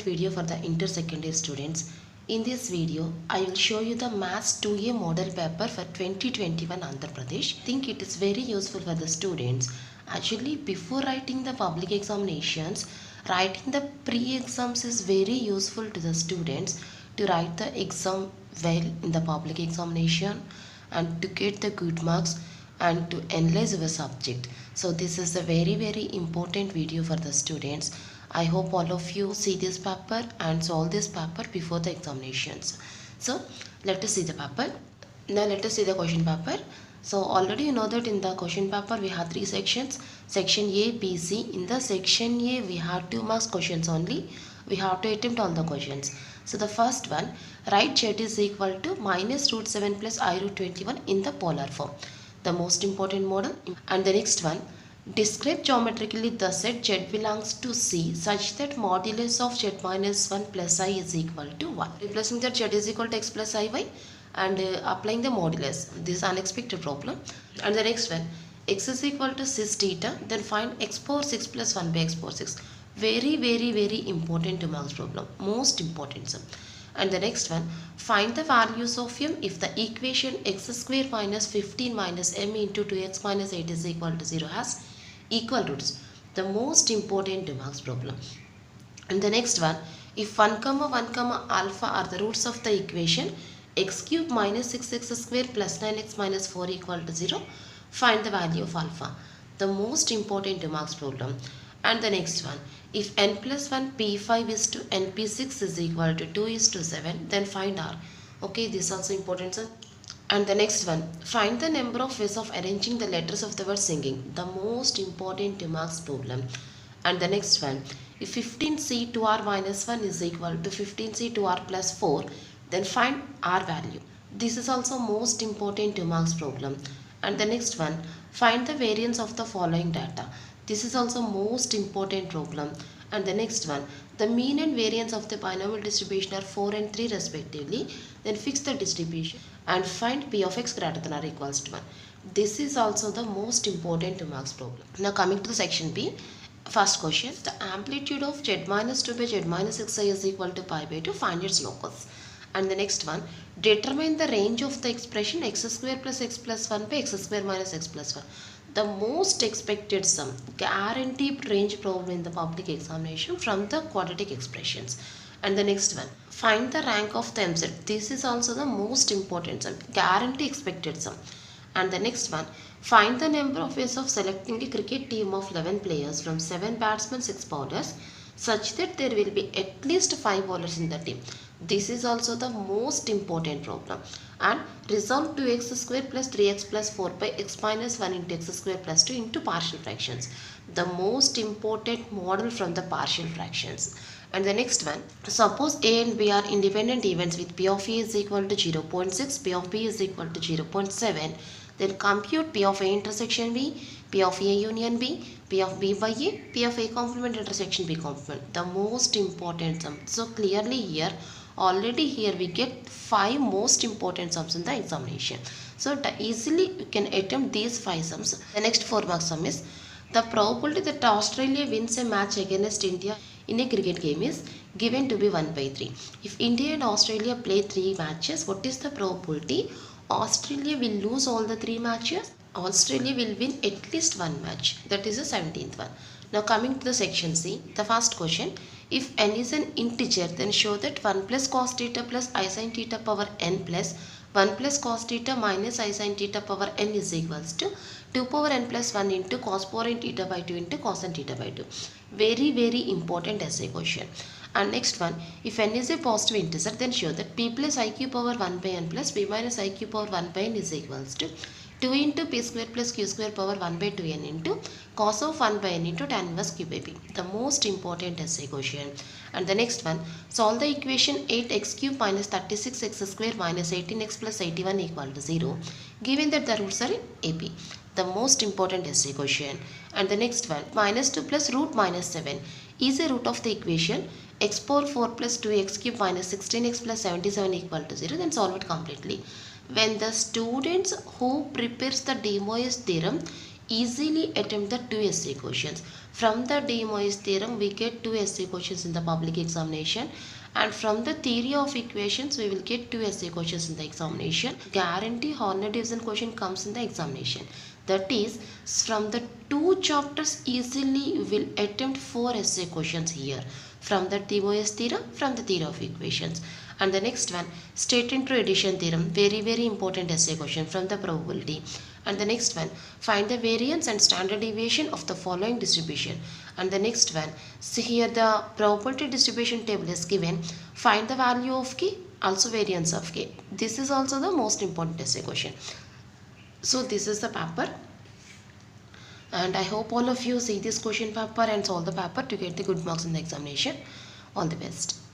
video for the inter-secondary students. In this video, I will show you the Maths 2A model paper for 2021 Andhra Pradesh. I think it is very useful for the students. Actually, before writing the public examinations, writing the pre-exams is very useful to the students to write the exam well in the public examination and to get the good marks and to analyze your subject. So this is a very important video for the students. I hope all of you see this paper and solve this paper before the examinations. So let us see the paper. Now let us see the question paper. So already you know that in the question paper we have three sections. Section A, B, C. In the section A we have 2 marks questions only. We have to attempt all the questions. So the first one, write z is equal to minus root 7 plus I root 21 in the polar form. The most important model. And the next one, describe geometrically the set z belongs to C such that modulus of z minus 1 plus I is equal to 1. Replacing that z is equal to x plus iy and applying the modulus. This is unexpected problem. And the next one, x is equal to 6 theta, then find x power 6 plus 1 by x power 6. Very important 2 marks problem. Most important sum. And the next one, find the values of m if the equation x square minus 15 minus m into 2x minus 8 is equal to 0 has equal roots. The most important 2 marks problem. And the next one, if 1 comma 1 comma alpha are the roots of the equation x cube minus 6x square plus 9x minus 4 equal to 0, find the value of alpha. The most important 2 marks problem. And the next one, if n plus 1 p5 is to n p6 is equal to 2 is to 7, then find r. Okay, this is also important, sir. And the next one, find the number of ways of arranging the letters of the word singing. The most important 2 marks problem. And the next one, if 15c to r minus 1 is equal to 15c to r plus 4, then find r value. This is also most important 2 marks problem. And the next one, find the variance of the following data. This is also most important problem. And the next one, the mean and variance of the binomial distribution are 4 and 3 respectively. Then fix the distribution and find p of x greater than or equals to 1. This is also the most important 2 marks problem. Now coming to the section B. First question, the amplitude of z minus 2 by z minus xi is equal to pi by 2. Find its locus. And the next one, determine the range of the expression x square plus x plus 1 by x square minus x plus 1. The most expected sum, guaranteed range problem in the public examination from the quadratic expressions. And the next one, find the rank of the MZ. This is also the most important sum, guaranteed expected sum. And the next one, find the number of ways of selecting a cricket team of 11 players from 7 batsmen, 6 bowlers, such that there will be at least 5 bowlers in the team. This is also the most important problem. And resolve 2x square plus 3x plus 4 by x minus 1 into x square plus 2 into partial fractions. The most important model from the partial fractions. And the next one, suppose A and B are independent events with P of A is equal to 0.6, P of B is equal to 0.7. Then compute P of A intersection B, P of A union B, P of B by A, P of A complement intersection B complement. The most important sum. So clearly here, already here we get 5 most important sums in the examination. So easily you can attempt these 5 sums. The next 4 mark sum is, the probability that Australia wins a match against India in a cricket game is given to be 1 by 3. If India and Australia play 3 matches, what is the probability? Australia will lose all the 3 matches. Australia will win at least 1 match. That is the 17th one. Now coming to the section C, the first question, if n is an integer, then show that 1 plus cos theta plus I sin theta power n plus 1 plus cos theta minus I sin theta power n is equals to 2 power n plus 1 into cos power n theta by 2 into cos n theta by 2. Very important essay question. And next one, if n is a positive integer, then show that p plus I cube power 1 by n plus p minus I cube power 1 by n is equals to 2 into p square plus q square power 1 by 2n into cos of 1 by n into tan inverse q by p. The most important essay question. And the next one, solve the equation 8x cube minus 36x square minus 18x plus 81 equal to 0, given that the roots are in AP. The most important essay question. And the next one, minus 2 plus root minus 7 is a root of the equation x power 4 plus 2x cube minus 16x plus 77 equal to 0. Then solve it completely. When the students who prepares the De Moivre's theorem easily attempt the two essay questions. From the De Moivre's theorem, we get two essay questions in the public examination, and from the theory of equations, we will get two essay questions in the examination. Guarantee Horner division question comes in the examination. That is, from the two chapters, easily we will attempt four essay questions here. From the De Moivre's theorem, from the theory of equations. And the next one, state into addition theorem, very important essay question from the probability. And the next one, find the variance and standard deviation of the following distribution. And the next one, see here the probability distribution table is given, find the value of k, also variance of k. This is also the most important essay question. So this is the paper, and I hope all of you see this question paper and solve the paper to get the good marks in the examination. All the best.